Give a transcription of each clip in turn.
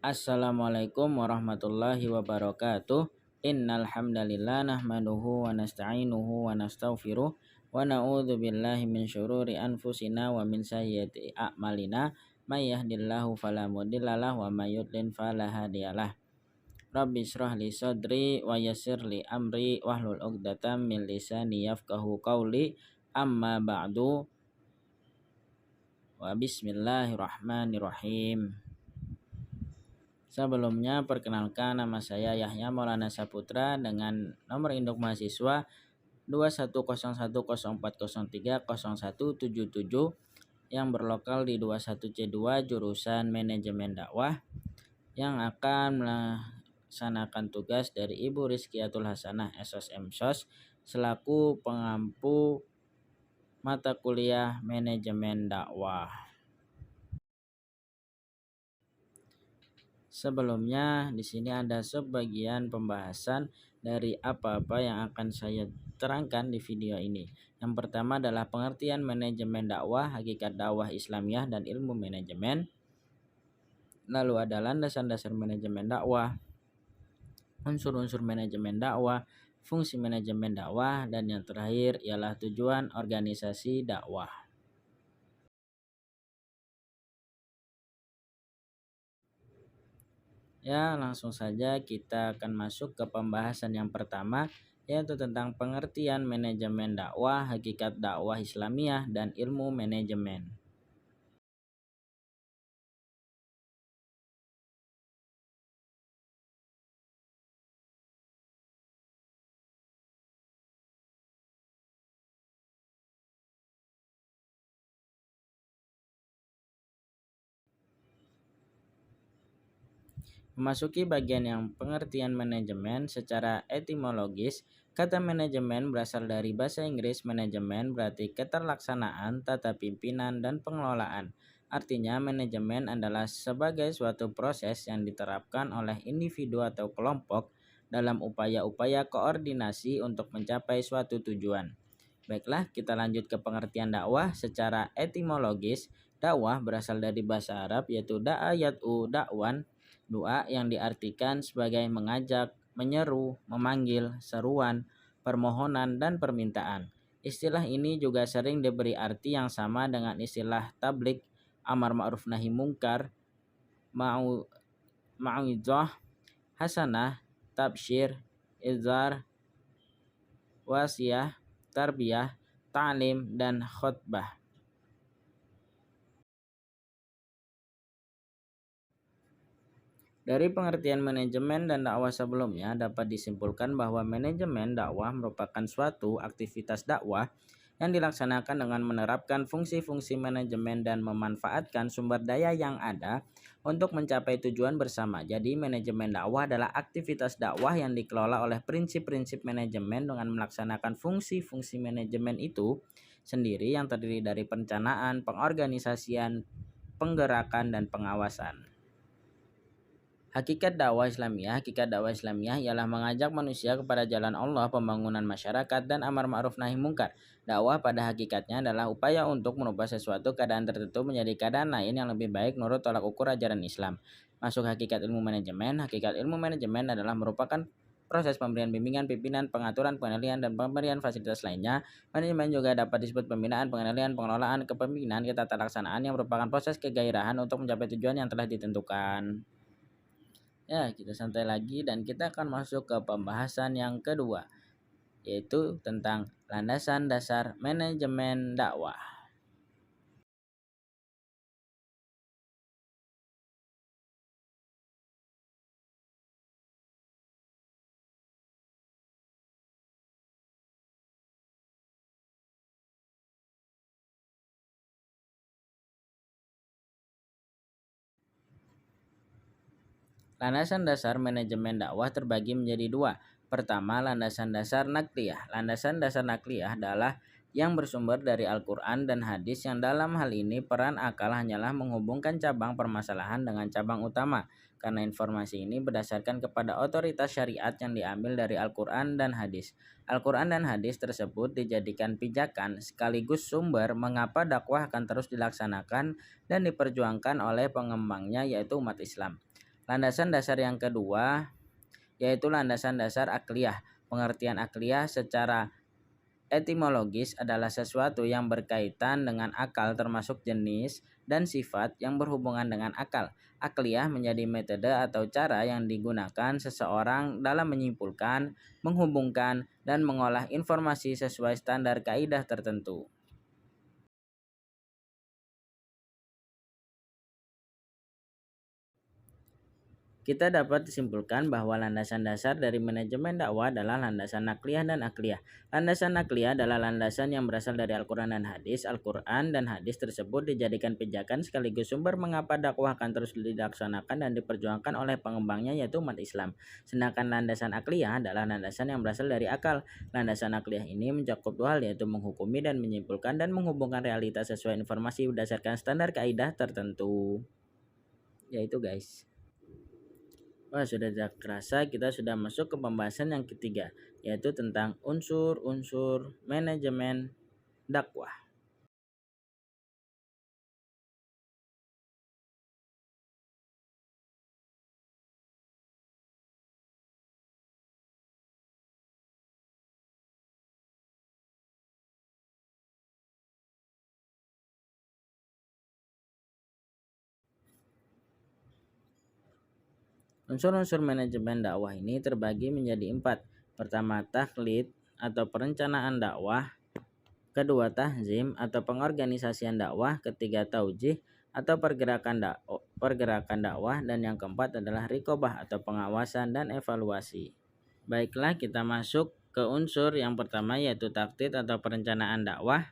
Assalamualaikum warahmatullahi wabarakatuh. Innal hamdalillah nahmaduhu wa nasta'inuhu wa nastaghfiruh wa na'udzu billahi min syururi anfusina wa min sayyiati a'malina. May yahdihillahu fala mudhillalah wa may yudlil fala hadiyalah. Rabbi shrah li sadri wa yassir li amri wahlul 'uqdatam min lisani yafqahu qawli. Amma ba'du. Wa bismillahirrahmanirrahim. Sebelumnya perkenalkan, nama saya Yahya Maulana Saputra dengan nomor induk mahasiswa 210104030177 yang berlokal di 21C2 jurusan Manajemen Dakwah, yang akan melaksanakan tugas dari Ibu Rizkiatul Hasanah SOS selaku pengampu mata kuliah Manajemen Dakwah. Sebelumnya di sini ada sebagian pembahasan dari apa-apa yang akan saya terangkan di video ini. Yang pertama adalah pengertian manajemen dakwah, hakikat dakwah Islamiyah dan ilmu manajemen. Lalu ada landasan-dasar manajemen dakwah, unsur-unsur manajemen dakwah, fungsi manajemen dakwah, dan yang terakhir ialah tujuan organisasi dakwah. Ya, langsung saja kita akan masuk ke pembahasan yang pertama, yaitu tentang pengertian manajemen dakwah, hakikat dakwah Islamiyah, dan ilmu manajemen. Memasuki bagian yang pengertian manajemen secara etimologis, kata manajemen berasal dari bahasa Inggris. Manajemen berarti keterlaksanaan, tata pimpinan, dan pengelolaan. Artinya, manajemen adalah sebagai suatu proses yang diterapkan oleh individu atau kelompok dalam upaya-upaya koordinasi untuk mencapai suatu tujuan. Baiklah, kita lanjut ke pengertian dakwah secara etimologis. Dakwah berasal dari bahasa Arab, yaitu da'a yad'u da'wan, doa yang diartikan sebagai mengajak, menyeru, memanggil, seruan, permohonan, dan permintaan. Istilah ini juga sering diberi arti yang sama dengan istilah tablik, amar ma'ruf nahi mungkar, mau'izah hasanah, tabsyir, izhar, wasiyah, tarbiyah, ta'lim, dan khutbah. Dari pengertian manajemen dan dakwah sebelumnya dapat disimpulkan bahwa manajemen dakwah merupakan suatu aktivitas dakwah yang dilaksanakan dengan menerapkan fungsi-fungsi manajemen dan memanfaatkan sumber daya yang ada untuk mencapai tujuan bersama. Jadi manajemen dakwah adalah aktivitas dakwah yang dikelola oleh prinsip-prinsip manajemen dengan melaksanakan fungsi-fungsi manajemen itu sendiri yang terdiri dari perencanaan, pengorganisasian, penggerakan, dan pengawasan. Hakikat dakwah Islamiyah ialah mengajak manusia kepada jalan Allah, pembangunan masyarakat, dan amar ma'ruf nahi mungkar. Dakwah pada hakikatnya adalah upaya untuk merubah sesuatu keadaan tertentu menjadi keadaan lain yang lebih baik menurut tolak ukur ajaran Islam. Masuk hakikat ilmu manajemen. Hakikat ilmu manajemen adalah merupakan proses pemberian bimbingan, pimpinan, pengaturan, pengendalian, dan pemberian fasilitas lainnya. Manajemen juga dapat disebut pembinaan, pengendalian, pengelolaan, kepemimpinan, ketatalaksanaan yang merupakan proses kegairahan untuk mencapai tujuan yang telah ditentukan. Ya, kita santai lagi dan kita akan masuk ke pembahasan yang kedua, yaitu tentang landasan dasar manajemen dakwah. Landasan dasar manajemen dakwah terbagi menjadi dua. Pertama, landasan dasar nakliyah. Landasan dasar nakliyah adalah yang bersumber dari Al-Quran dan hadis, yang dalam hal ini peran akal hanyalah menghubungkan cabang permasalahan dengan cabang utama, karena informasi ini berdasarkan kepada otoritas syariat yang diambil dari Al-Quran dan hadis. Al-Quran dan hadis tersebut dijadikan pijakan sekaligus sumber mengapa dakwah akan terus dilaksanakan dan diperjuangkan oleh pengembangnya, yaitu umat Islam. Landasan dasar yang kedua yaitu landasan dasar akliyah. Pengertian akliyah secara etimologis adalah sesuatu yang berkaitan dengan akal termasuk jenis dan sifat yang berhubungan dengan akal. Akliyah menjadi metode atau cara yang digunakan seseorang dalam menyimpulkan, menghubungkan, dan mengolah informasi sesuai standar kaidah tertentu. Kita dapat disimpulkan bahwa landasan dasar dari manajemen dakwah adalah landasan nakliyah dan akliyah. Landasan nakliyah adalah landasan yang berasal dari Al-Quran dan hadis. Al-Quran dan hadis tersebut dijadikan pijakan sekaligus sumber mengapa dakwah akan terus dilaksanakan dan diperjuangkan oleh pengembangnya yaitu umat Islam. Sedangkan landasan akliyah adalah landasan yang berasal dari akal. Landasan akliyah ini mencakup dua hal yaitu menghukumi dan menyimpulkan dan menghubungkan realitas sesuai informasi berdasarkan standar kaidah tertentu. Yaitu guys. Wah, sudah tidak kerasa kita sudah masuk ke pembahasan yang ketiga, yaitu tentang unsur-unsur manajemen dakwah. Unsur-unsur manajemen dakwah ini terbagi menjadi 4. Pertama, takhlid atau perencanaan dakwah. Kedua, tahzim atau pengorganisasian dakwah. Ketiga, taujih atau pergerakan dakwah. Dan yang keempat adalah rikobah atau pengawasan dan evaluasi. Baiklah, kita masuk ke unsur yang pertama yaitu takhlid atau perencanaan dakwah.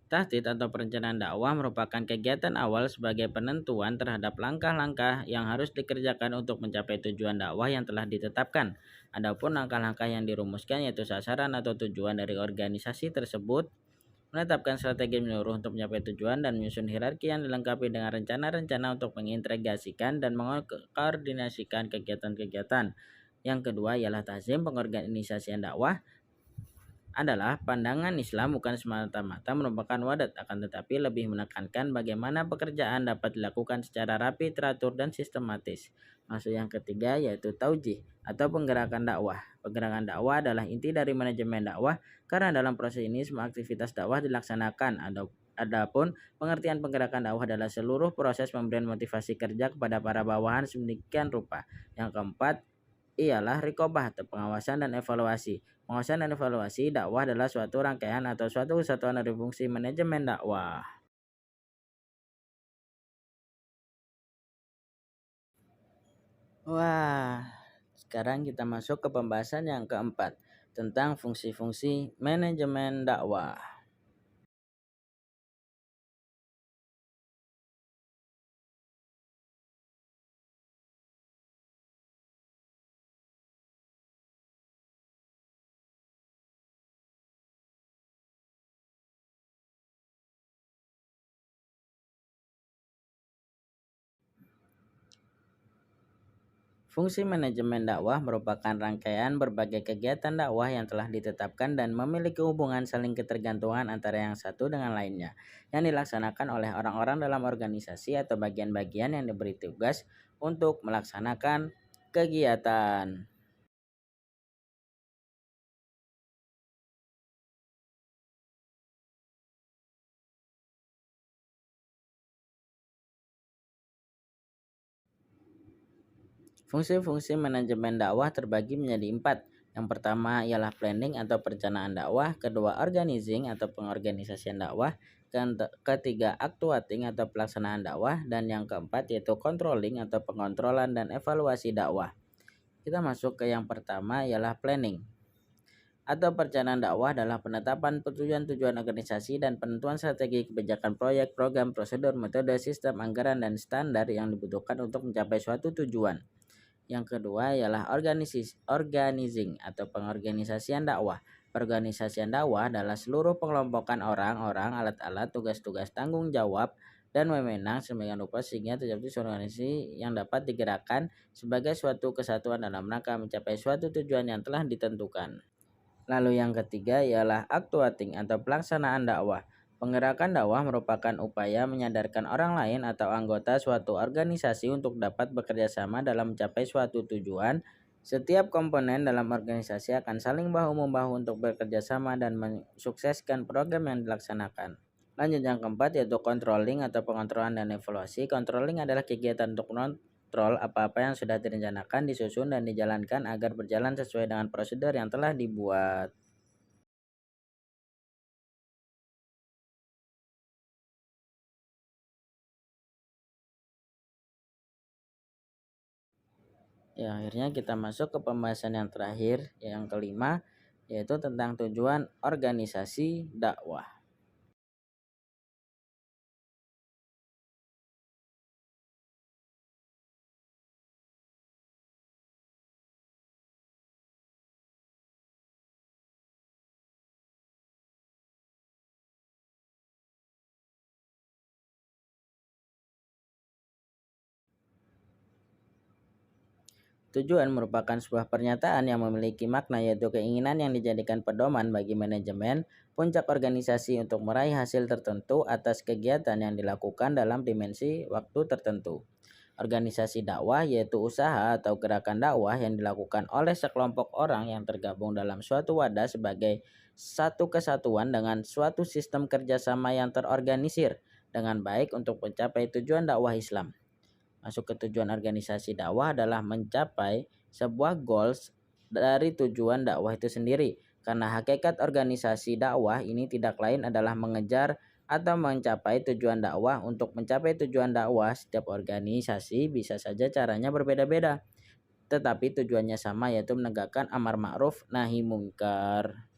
Tahdid atau perencanaan dakwah merupakan kegiatan awal sebagai penentuan terhadap langkah-langkah yang harus dikerjakan untuk mencapai tujuan dakwah yang telah ditetapkan. Adapun langkah-langkah yang dirumuskan yaitu sasaran atau tujuan dari organisasi tersebut, menetapkan strategi menyeluruh untuk mencapai tujuan dan menyusun hierarki yang dilengkapi dengan rencana-rencana untuk mengintegrasikan dan mengkoordinasikan kegiatan-kegiatan. Yang kedua ialah tazim pengorganisasian dakwah adalah pandangan Islam bukan semata-mata merupakan wadat, akan tetapi lebih menekankan bagaimana pekerjaan dapat dilakukan secara rapi, teratur, dan sistematis. Maksud yang ketiga yaitu taujih atau penggerakan dakwah. Penggerakan dakwah adalah inti dari manajemen dakwah karena dalam proses ini semua aktivitas dakwah dilaksanakan. Adapun pengertian penggerakan dakwah adalah seluruh proses pemberian motivasi kerja kepada para bawahan sedemikian rupa. Yang keempat ialah rikobah atau pengawasan dan evaluasi. Pengawasan dan evaluasi dakwah adalah suatu rangkaian atau suatu kesatuan dari fungsi manajemen dakwah. Wah, sekarang kita masuk ke pembahasan yang keempat tentang fungsi-fungsi manajemen dakwah. Fungsi manajemen dakwah merupakan rangkaian berbagai kegiatan dakwah yang telah ditetapkan dan memiliki hubungan saling ketergantungan antara yang satu dengan lainnya, yang dilaksanakan oleh orang-orang dalam organisasi atau bagian-bagian yang diberi tugas untuk melaksanakan kegiatan. Fungsi-fungsi manajemen dakwah terbagi menjadi 4. Yang pertama ialah planning atau perencanaan dakwah, kedua organizing atau pengorganisasian dakwah, ketiga actuating atau pelaksanaan dakwah, dan yang keempat yaitu controlling atau pengontrolan dan evaluasi dakwah. Kita masuk ke yang pertama ialah planning atau perencanaan dakwah adalah penetapan tujuan-tujuan organisasi dan penentuan strategi kebijakan proyek, program, prosedur, metode, sistem, anggaran, dan standar yang dibutuhkan untuk mencapai suatu tujuan. Yang kedua ialah organizing atau pengorganisasian dakwah. Pengorganisasian dakwah adalah seluruh pengelompokan orang-orang, alat-alat, tugas-tugas, tanggung jawab, dan wewenang sedemikian rupa sehingga terjadi suatu organisasi yang dapat digerakkan sebagai suatu kesatuan dalam rangka mencapai suatu tujuan yang telah ditentukan. Lalu yang ketiga ialah actuating atau pelaksanaan dakwah. Penggerakan dakwah merupakan upaya menyadarkan orang lain atau anggota suatu organisasi untuk dapat bekerja sama dalam mencapai suatu tujuan. Setiap komponen dalam organisasi akan saling bahu-membahu untuk bekerja sama dan mensukseskan program yang dilaksanakan. Lanjut yang keempat yaitu controlling atau pengontrolan dan evaluasi. Controlling adalah kegiatan untuk mengontrol apa-apa yang sudah direncanakan, disusun, dan dijalankan agar berjalan sesuai dengan prosedur yang telah dibuat. Ya, akhirnya kita masuk ke pembahasan yang terakhir, yang kelima, yaitu tentang tujuan organisasi dakwah. Tujuan merupakan sebuah pernyataan yang memiliki makna, yaitu keinginan yang dijadikan pedoman bagi manajemen puncak organisasi untuk meraih hasil tertentu atas kegiatan yang dilakukan dalam dimensi waktu tertentu. Organisasi dakwah yaitu usaha atau gerakan dakwah yang dilakukan oleh sekelompok orang yang tergabung dalam suatu wadah sebagai satu kesatuan dengan suatu sistem kerjasama yang terorganisir dengan baik untuk mencapai tujuan dakwah Islam. Masuk ke tujuan organisasi dakwah adalah mencapai sebuah goals dari tujuan dakwah itu sendiri. Karena hakikat organisasi dakwah ini tidak lain adalah mengejar atau mencapai tujuan dakwah. Untuk mencapai tujuan dakwah, setiap organisasi bisa saja caranya berbeda-beda, tetapi tujuannya sama, yaitu menegakkan amar ma'ruf nahi mungkar.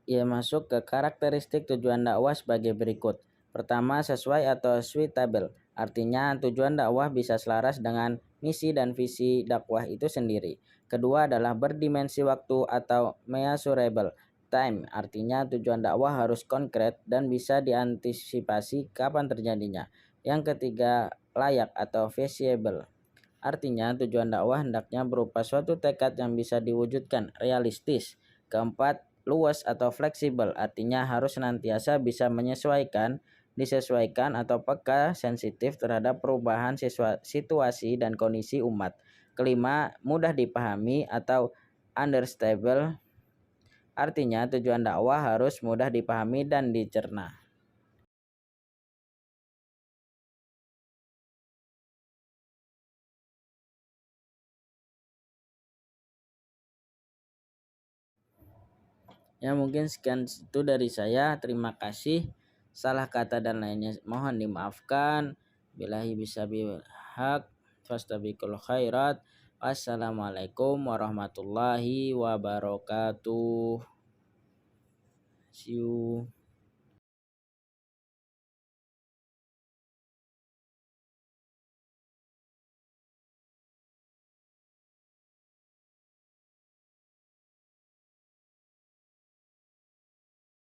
Ia masuk ke karakteristik tujuan dakwah sebagai berikut. Pertama, sesuai atau suitable. Artinya tujuan dakwah bisa selaras dengan misi dan visi dakwah itu sendiri. Kedua adalah berdimensi waktu atau measurable time. Artinya tujuan dakwah harus konkret dan bisa diantisipasi kapan terjadinya. Yang ketiga, layak atau feasible. Artinya tujuan dakwah hendaknya berupa suatu tekad yang bisa diwujudkan, realistis. Keempat, luas atau fleksibel, artinya harus senantiasa bisa menyesuaikan, disesuaikan atau peka sensitif terhadap perubahan situasi dan kondisi umat. Kelima, mudah dipahami atau understandable, artinya tujuan dakwah harus mudah dipahami dan dicerna. Ya, mungkin sekian itu dari saya. Terima kasih. Salah kata dan lainnya mohon dimaafkan. Billahi bisabil haq. Fastabiqul khairat. Wassalamualaikum warahmatullahi wabarakatuh. See you.